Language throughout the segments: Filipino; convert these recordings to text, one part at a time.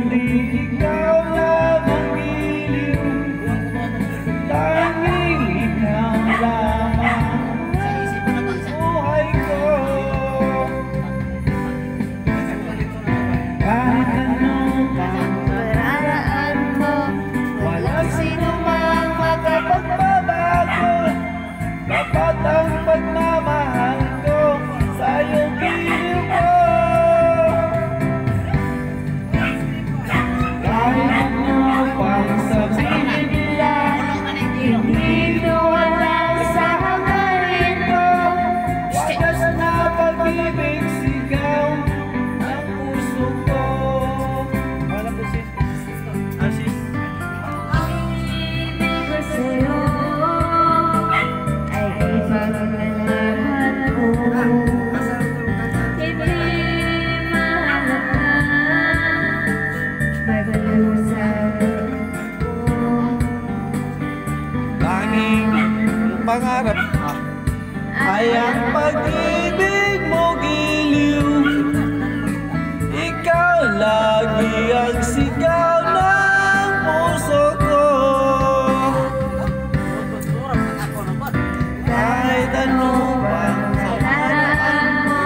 huli ikaw lang ang giliw, tanging ikaw lamang buhay ko. Kahit ano pang paraan mo, walang sino mang makapagbabago. Dapat ang pagmamahal ko sa'yo giliw ko. Kahit ano pang sabihin nila, hindi ito walang sa hangarin ko. Wagas na pag-ibig sigaw ng puso ko. Wala po sis. Sis. Ang ibig ko sa'yo ay ipagmalaman ko. Hindi mahalata, baliw sa ko. Tanging pangarap ay ang pag-ibig mo giliw. Ikaw lagi ang sigaw ng puso ko. Kahit ano pang Paraan mo,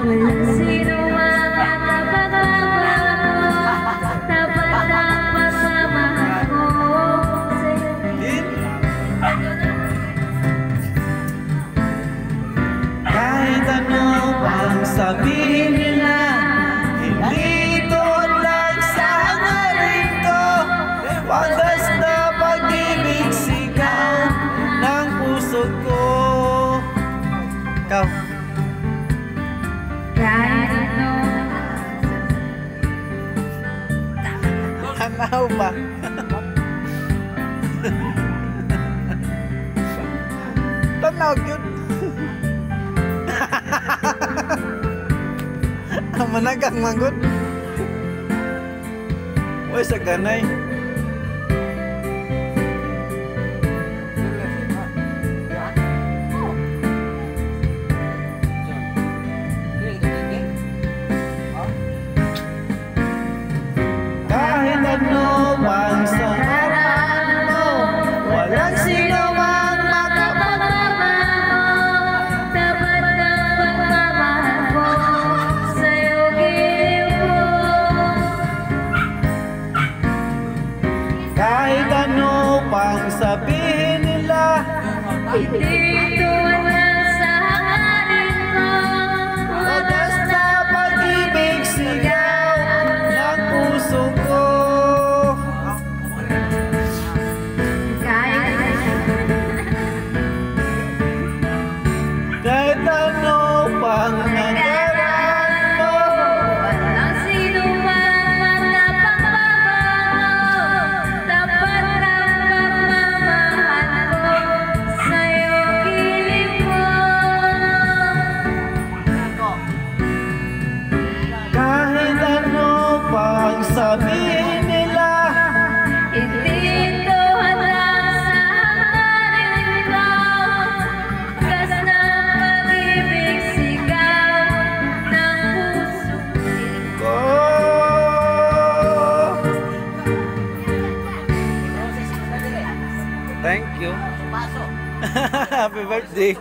walang sino mang makapagbabago. Dapat ang pagmamahal ko sa'yo. kahit ano pang sabihin nila, hindi ito lang sa hangarin ko. Wagas na pag-ibig sigaw ng puso ko. Ikaw. Kahit ano, Tanaw ba? Tanaw yun. Ang managang manggut. Uy, sa ganay. Kahit ano pang sa paraan mo, walang sino mang makapagbabago. Dapat ang pagmamahal ko sa'yo giliw ko. kahit ano pang sabihin nila, Hindi ito walang sa hangarin ko. wagas na pag-ibig sigaw ng puso ko. Kahit ano pang nakaraan mo, Walang sino mang makapagbabago. Dapat ang pagmamahal ko sa'yo giliw ko. kahit ano pang sabihin nila, Hindi ito hadlang sa hangarin ko. Gas ng pag-ibig sigaw ng puso ko. Thank you. Happy birthday.